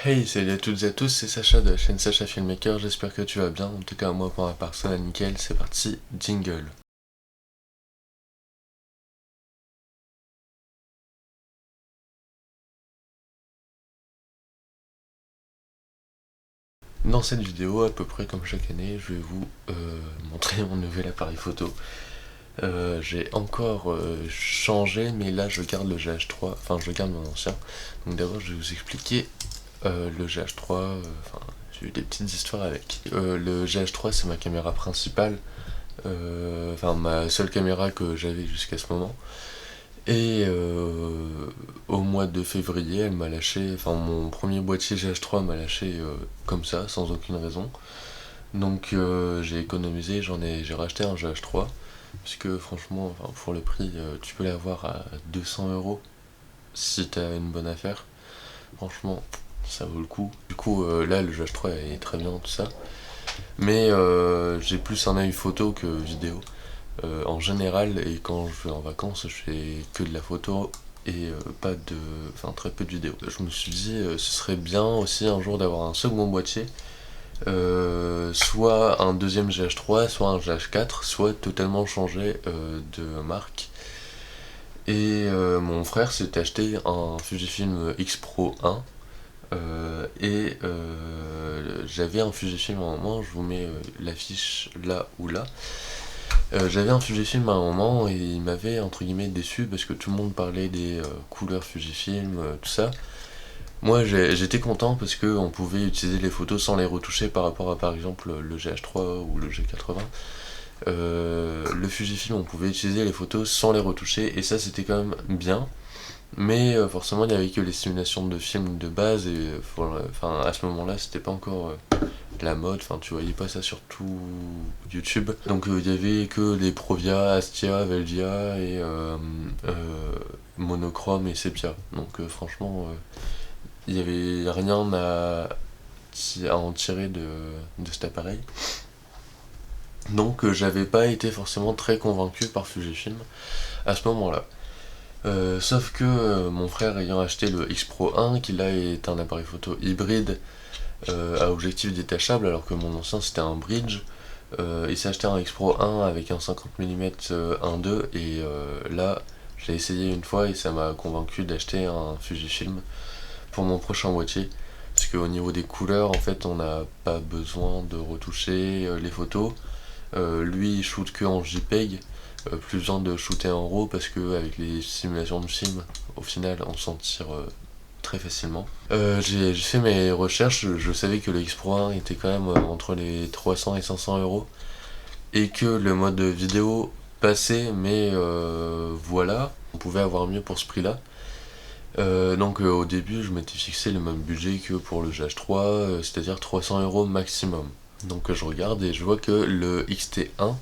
Hey, salut à toutes et à tous, c'est Sacha de la chaîne Sacha Filmmaker, j'espère que tu vas bien. En tout cas, moi pour ma part, ça va nickel, c'est parti, jingle. Dans cette vidéo, à peu près comme chaque année, je vais vous montrer mon nouvel appareil photo. J'ai encore changé, mais là je garde le GH3, enfin je garde mon ancien. Donc d'abord, je vais vous expliquer le GH3, enfin j'ai eu des petites histoires avec. Le GH3, c'est ma caméra principale, enfin ma seule caméra que j'avais jusqu'à ce moment. Et au mois de février, elle m'a lâché, enfin mon premier boîtier GH3 m'a lâché comme ça, sans aucune raison. Donc j'ai économisé, j'ai racheté un GH3, puisque franchement, enfin, pour le prix, tu peux l'avoir à 200 € si t'as une bonne affaire. Franchement, ça vaut le coup. Du coup, là, le GH3 est très bien, tout ça. Mais j'ai plus un œil photo que vidéo. En général, et quand je vais en vacances, je fais que de la photo et pas de, enfin très peu de vidéos. Je me suis dit, ce serait bien aussi un jour d'avoir un second boîtier, soit un deuxième GH3, soit un GH4, soit totalement changer de marque. Et mon frère s'est acheté un Fujifilm X Pro 1. Et j'avais un Fujifilm à un moment, je vous mets l'affiche là ou là. J'avais un Fujifilm à un moment et il m'avait entre guillemets déçu parce que tout le monde parlait des couleurs Fujifilm, tout ça. Moi j'étais content parce qu'on pouvait utiliser les photos sans les retoucher par rapport à par exemple le GH3 ou le G80. Le Fujifilm on pouvait utiliser les photos sans les retoucher et ça c'était quand même bien. Mais forcément il n'y avait que les simulations de films de base et enfin, à ce moment là c'était pas encore la mode, enfin tu voyais pas ça sur tout YouTube. Donc il y avait que les Provia, Astia, Velvia et Monochrome et Sepia. Donc franchement, il y avait rien à en tirer de cet appareil. Donc j'avais pas été forcément très convaincu par Fujifilm à ce moment-là. Sauf que mon frère ayant acheté le X Pro 1, qui là est un appareil photo hybride à objectif détachable, alors que mon ancien c'était un bridge. Il s'est acheté un X Pro 1 avec un 50 mm 1.2 et là j'ai essayé une fois et ça m'a convaincu d'acheter un Fujifilm pour mon prochain boîtier. Parce qu'au niveau des couleurs, en fait, on n'a pas besoin de retoucher les photos. Lui, il shoot que en JPEG, plus besoin de shooter en RAW parce que avec les simulations de film, au final, on s'en tire très facilement. J'ai fait mes recherches, je savais que le X Pro 1 était quand même entre les 300 et 500 € et que le mode vidéo passait, mais voilà, on pouvait avoir mieux pour ce prix-là. Donc au début, je m'étais fixé le même budget que pour le GH3, c'est-à-dire 300 € maximum. Donc je regarde et je vois que le XT1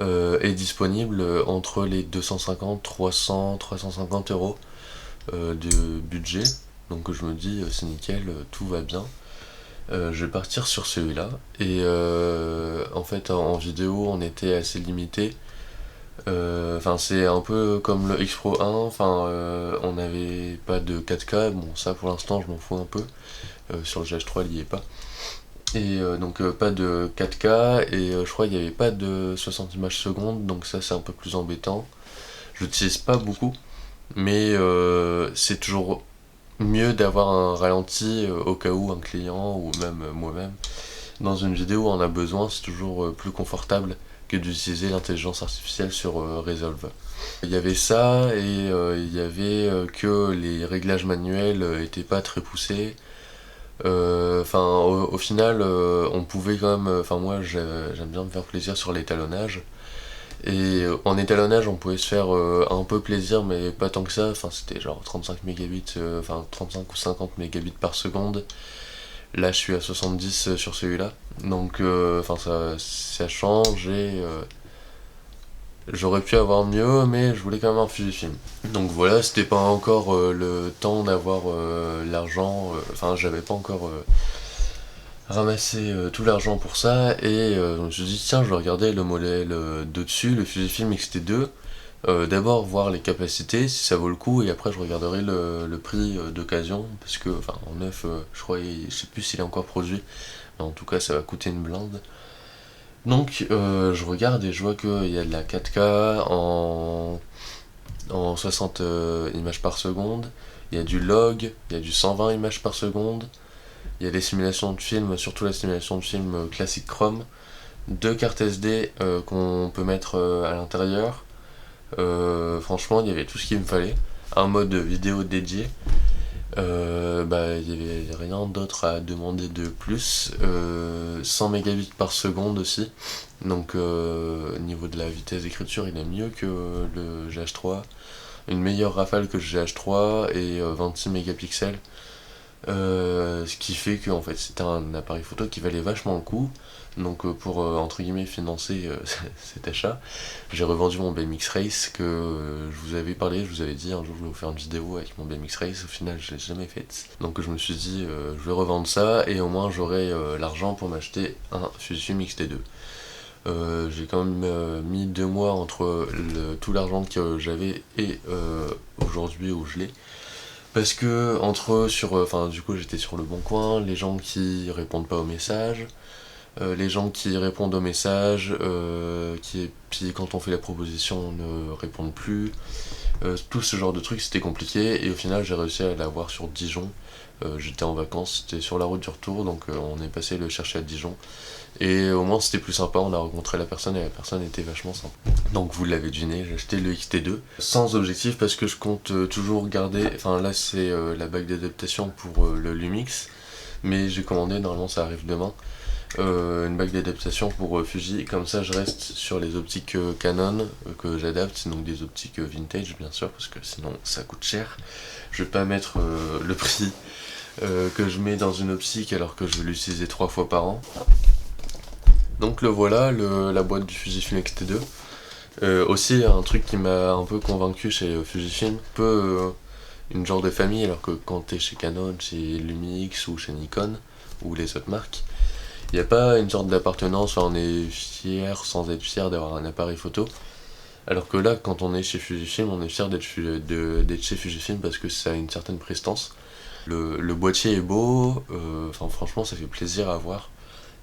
est disponible entre les 250, 300, 350 € de budget. Donc je me dis, c'est nickel, tout va bien. Je vais partir sur celui-là. Et en fait, en vidéo, on était assez limité. Enfin, c'est un peu comme le X Pro 1. Enfin, on n'avait pas de 4K. Bon, ça pour l'instant, je m'en fous un peu. Sur le GH3, il n'y est pas. Et donc, pas de 4K. Et je crois qu'il n'y avait pas de 60 images secondes. Donc, ça, c'est un peu plus embêtant. Je l'utilise pas beaucoup. Mais c'est toujours mieux d'avoir un ralenti au cas où un client ou même moi-même dans une vidéo en a besoin, c'est toujours plus confortable que d'utiliser l'intelligence artificielle sur Resolve. Il y avait ça et il y avait que les réglages manuels étaient pas très poussés. Enfin, au final, on pouvait quand même. Enfin, moi, j'aime bien me faire plaisir sur l'étalonnage. Et en étalonnage, on pouvait se faire un peu plaisir, mais pas tant que ça. Enfin, c'était genre 35 mégabits, enfin 35 ou 50 mégabits par seconde. Là, je suis à 70 sur celui-là. Donc, enfin, ça change et j'aurais pu avoir mieux, mais je voulais quand même un Fujifilm. Donc voilà, c'était pas encore le temps d'avoir l'argent. Enfin, j'avais pas encore ramassé tout l'argent pour ça. Et je me suis dit, tiens, je vais regarder le modèle de dessus, le Fujifilm X-T2. D'abord voir les capacités, si ça vaut le coup, et après je regarderai le prix d'occasion, parce que, enfin, en neuf, je crois, je sais plus s'il est encore produit, mais en tout cas ça va coûter une blinde. Donc je regarde et je vois qu'il y a de la 4K en 60 images par seconde, il y a du log, il y a du 120 images par seconde, il y a des simulations de films, surtout la simulation de film classique Chrome, deux cartes SD qu'on peut mettre à l'intérieur. Franchement, il y avait tout ce qu'il me fallait. Un mode vidéo dédié. Il y avait rien d'autre à demander de plus. 100 mégabits par seconde aussi. Donc, au niveau de la vitesse d'écriture, il est mieux que le GH3. Une meilleure rafale que le GH3 et 26 mégapixels. Ce qui fait que en fait, c'était un appareil photo qui valait vachement le coup. Donc pour entre guillemets financer cet achat, j'ai revendu mon BMX Race que je vous avais parlé, je vous avais dit un jour je vais vous faire une vidéo avec mon BMX Race, au final je l'ai jamais faite. Donc je me suis dit je vais revendre ça et au moins j'aurai l'argent pour m'acheter un Fujifilm X-T2. J'ai quand même mis 2 mois entre tout l'argent que j'avais et aujourd'hui où je l'ai. Parce que entre enfin du coup j'étais sur le bon coin, les gens qui répondent pas aux messages, les gens qui répondent aux messages, puis quand on fait la proposition ne répondent plus, tout ce genre de trucs c'était compliqué et au final j'ai réussi à l'avoir sur Dijon. J'étais en vacances, c'était sur la route du retour donc on est passé le chercher à Dijon et au moins c'était plus sympa, on a rencontré la personne et la personne était vachement sympa. Donc vous l'avez deviné, j'ai acheté le XT2 sans objectif parce que je compte toujours garder, enfin là c'est la bague d'adaptation pour le Lumix, mais j'ai commandé, normalement ça arrive demain, une bague d'adaptation pour Fuji, comme ça je reste sur les optiques Canon que j'adapte, donc des optiques vintage bien sûr, parce que sinon ça coûte cher. Je vais pas mettre le prix que je mets dans une optique alors que je vais l'utiliser 3 fois par an. Donc le voilà, la boîte du Fujifilm X-T2. Aussi un truc qui m'a un peu convaincu chez Fujifilm, une genre de famille, alors que quand t'es chez Canon, chez Lumix ou chez Nikon ou les autres marques, il n'y a pas une sorte d'appartenance, on est fier sans être fier d'avoir un appareil photo. Alors que là, quand on est chez Fujifilm, on est fier d'être chez Fujifilm parce que ça a une certaine prestance. Le boîtier est beau, franchement ça fait plaisir à voir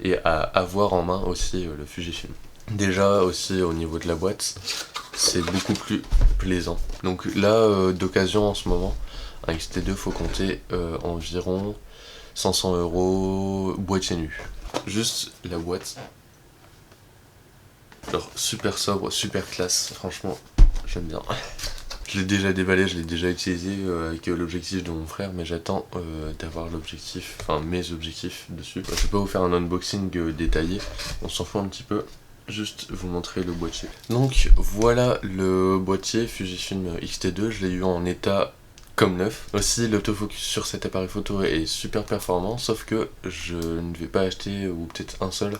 et à avoir en main aussi le Fujifilm. Déjà aussi au niveau de la boîte, c'est beaucoup plus plaisant. Donc là, d'occasion en ce moment, un XT2 faut compter environ 500 € boîtier nu. Juste la boîte. Genre super sobre, super classe, franchement, j'aime bien. Je l'ai déjà déballé, je l'ai déjà utilisé avec l'objectif de mon frère, mais j'attends d'avoir l'objectif, enfin mes objectifs dessus. Je vais pas vous faire un unboxing détaillé, on s'en fout un petit peu. Juste vous montrer le boîtier. Donc voilà le boîtier Fujifilm X-T2, je l'ai eu en état comme neuf. Aussi l'autofocus sur cet appareil photo est super performant, sauf que je ne vais pas acheter, ou peut-être un seul,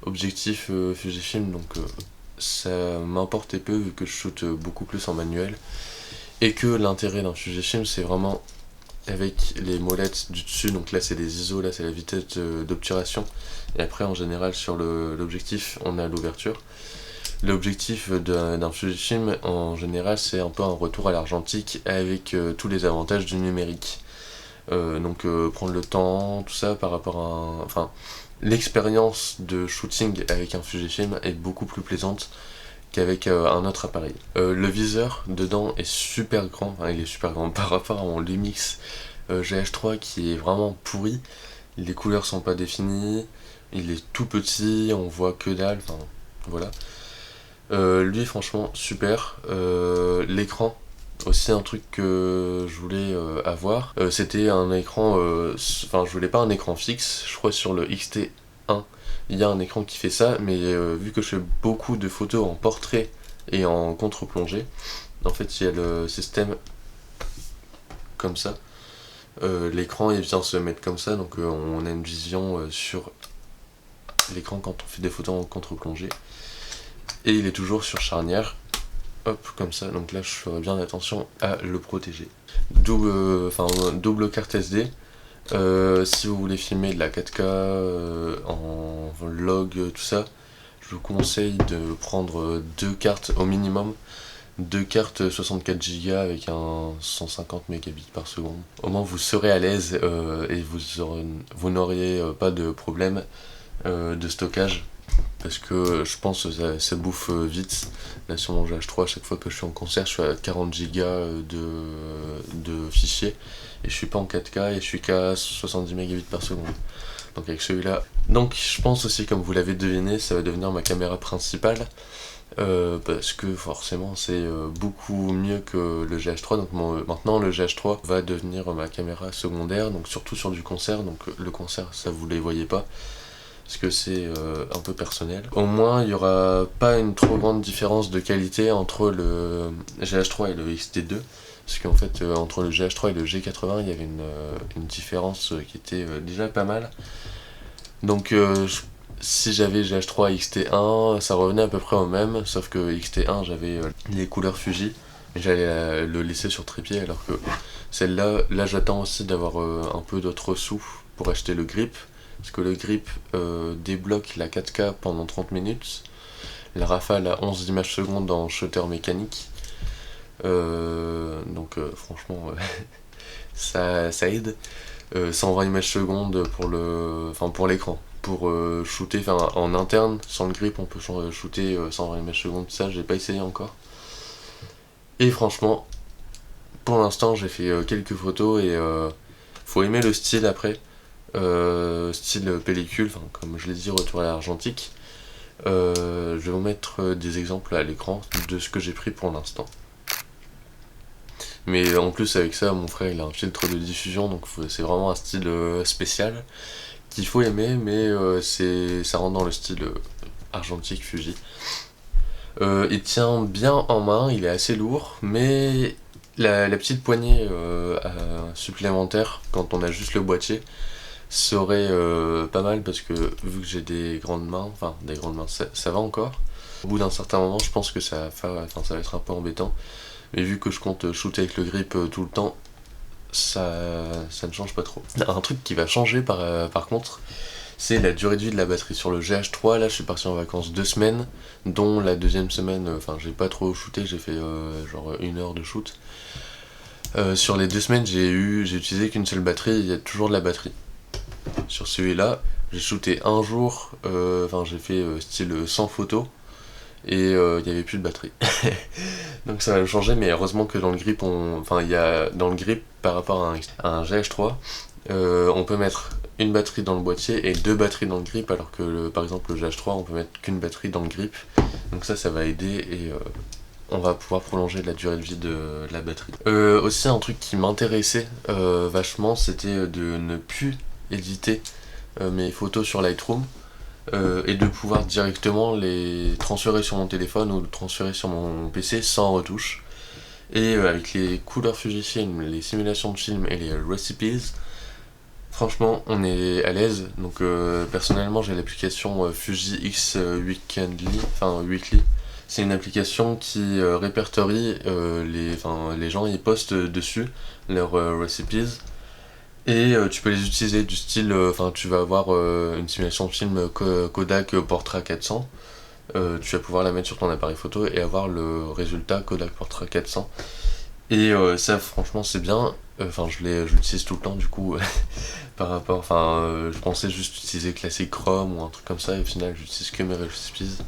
objectif Fujifilm, donc ça m'importait peu vu que je shoote beaucoup plus en manuel. Et que l'intérêt d'un Fujifilm c'est vraiment avec les molettes du dessus, donc là c'est les ISO, là c'est la vitesse d'obturation, et après en général sur l'objectif on a l'ouverture. L'objectif d'un Fujifilm en général c'est un peu un retour à l'argentique avec tous les avantages du numérique. Prendre le temps, tout ça par rapport à enfin, l'expérience de shooting avec un Fujifilm est beaucoup plus plaisante qu'avec un autre appareil. Le viseur dedans est super grand, enfin, il est super grand par rapport à mon Lumix GH3 qui est vraiment pourri. Les couleurs sont pas définies, il est tout petit, on voit que dalle, enfin voilà. Lui franchement super. L'écran, aussi un truc que je voulais avoir, c'était un écran, je voulais pas un écran fixe, je crois sur le XT1 il y a un écran qui fait ça, mais vu que je fais beaucoup de photos en portrait et en contre-plongée, en fait il y a le système comme ça. L'écran il vient se mettre comme ça, donc on a une vision sur l'écran quand on fait des photos en contre-plongée. Et il est toujours sur charnière, hop, comme ça, donc là je ferai bien attention à le protéger. Double carte SD. Si vous voulez filmer de la 4K en log, tout ça, je vous conseille de prendre 2 cartes au minimum. 2 cartes 64 Go avec un 150 mégabits par seconde. Au moins vous serez à l'aise et vous n'auriez pas de problème de stockage. Parce que je pense que ça bouffe vite. Là sur mon GH3, à chaque fois que je suis en concert, je suis à 40 Go de fichiers. Et je suis pas en 4K et je suis qu'à 70 mégabits par seconde. Donc avec celui-là. Donc je pense aussi, comme vous l'avez deviné, ça va devenir ma caméra principale. Parce que forcément c'est beaucoup mieux que le GH3. Donc maintenant le GH3 va devenir ma caméra secondaire. Donc surtout sur du concert. Donc le concert, ça vous les voyez pas. Parce que c'est un peu personnel. Au moins, il n'y aura pas une trop grande différence de qualité entre le GH3 et le XT2. Parce qu'en fait, entre le GH3 et le G80, il y avait une différence qui était déjà pas mal. Donc, si j'avais GH3 et XT1, ça revenait à peu près au même. Sauf que XT1, j'avais les couleurs Fuji. Et j'allais le laisser sur trépied. Alors que celle-là, là j'attends aussi d'avoir un peu d'autres sous pour acheter le grip. Parce que le grip débloque la 4K pendant 30 minutes, la rafale à 11 images secondes en shutter mécanique. Donc franchement ça aide. 120 images secondes pour l'écran. Pour shooter en interne, sans le grip, on peut shooter 120 images secondes. Ça, j'ai pas essayé encore. Et franchement, pour l'instant, j'ai fait quelques photos et faut aimer le style après. Style pellicule, comme je l'ai dit, retour à l'argentique. Je vais vous mettre des exemples à l'écran de ce que j'ai pris pour l'instant. Mais en plus avec ça, mon frère il a un filtre de diffusion, donc c'est vraiment un style spécial qu'il faut aimer, mais ça rentre dans le style argentique Fuji. Il tient bien en main, il est assez lourd, mais la petite poignée supplémentaire quand on a juste le boîtier serait pas mal, parce que vu que j'ai des grandes mains, ça va encore. Au bout d'un certain moment, je pense que ça va être un peu embêtant, mais vu que je compte shooter avec le grip tout le temps, ça ne change pas trop. Un truc qui va changer par contre, c'est la durée de vie de la batterie. Sur le GH3, là je suis parti en vacances 2 semaines, dont la deuxième semaine, j'ai pas trop shooté, j'ai fait genre 1 heure de shoot. Sur les 2 semaines, j'ai utilisé qu'une seule batterie, il y a toujours de la batterie. Sur celui-là, j'ai shooté un jour, j'ai fait style 100 photos, et il n'y avait plus de batterie. Donc ça va me changer, mais heureusement que dans le grip, il y a dans le grip par rapport à un GH3, on peut mettre une batterie dans le boîtier et 2 batteries dans le grip, alors que par exemple le GH3, on peut mettre qu'une batterie dans le grip. Donc ça va aider et on va pouvoir prolonger la durée de vie de la batterie. Aussi un truc qui m'intéressait vachement, c'était de ne plus éditer mes photos sur Lightroom et de pouvoir directement les transférer sur mon téléphone ou transférer sur mon PC sans retouche. Et avec les couleurs Fujifilm, les simulations de film et les recipes, franchement on est à l'aise. Donc personnellement j'ai l'application Fuji X Weekly. C'est une application qui répertorie les gens, ils postent dessus leurs recipes. Et tu peux les utiliser du style, tu vas avoir une simulation de film Kodak Portra 400, tu vas pouvoir la mettre sur ton appareil photo et avoir le résultat Kodak Portra 400. Et ça franchement c'est bien, je l'utilise tout le temps du coup, par rapport, je pensais juste utiliser Classic Chrome ou un truc comme ça, et au final j'utilise que mes recipes.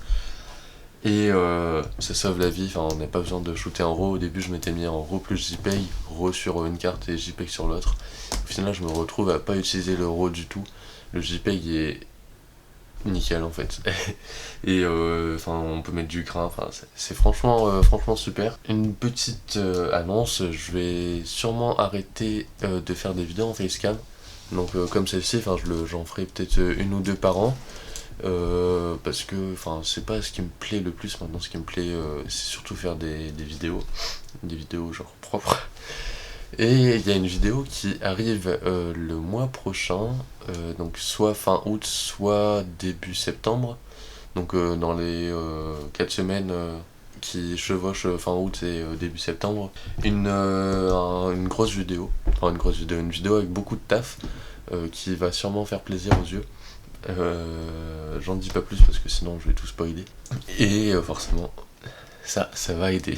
Et ça sauve la vie, on n'a pas besoin de shooter en RAW. Au début je m'étais mis en RAW plus JPEG, RAW sur une carte et JPEG sur l'autre. Au final je me retrouve à pas utiliser le RAW du tout. Le JPEG est nickel en fait. Et on peut mettre du grain, c'est franchement super. Une petite annonce, je vais sûrement arrêter de faire des vidéos en facecam. Donc comme celle-ci, j'en ferai peut-être 1 ou 2 par an. Parce que c'est pas ce qui me plaît le plus maintenant. Ce qui me plaît c'est surtout faire des vidéos genre propres. Et il y a une vidéo qui arrive le mois prochain, donc soit fin août soit début septembre, donc dans les 4 semaines qui chevauchent fin août et début septembre, une grosse vidéo, une vidéo avec beaucoup de taf qui va sûrement faire plaisir aux yeux. J'en dis pas plus parce que sinon je vais tout spoiler. Et forcément, ça va aider.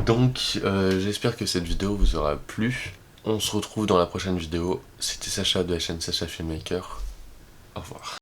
Donc j'espère que cette vidéo vous aura plu. On se retrouve dans la prochaine vidéo. C'était Sacha de la chaîne Sacha Filmmaker. Au revoir.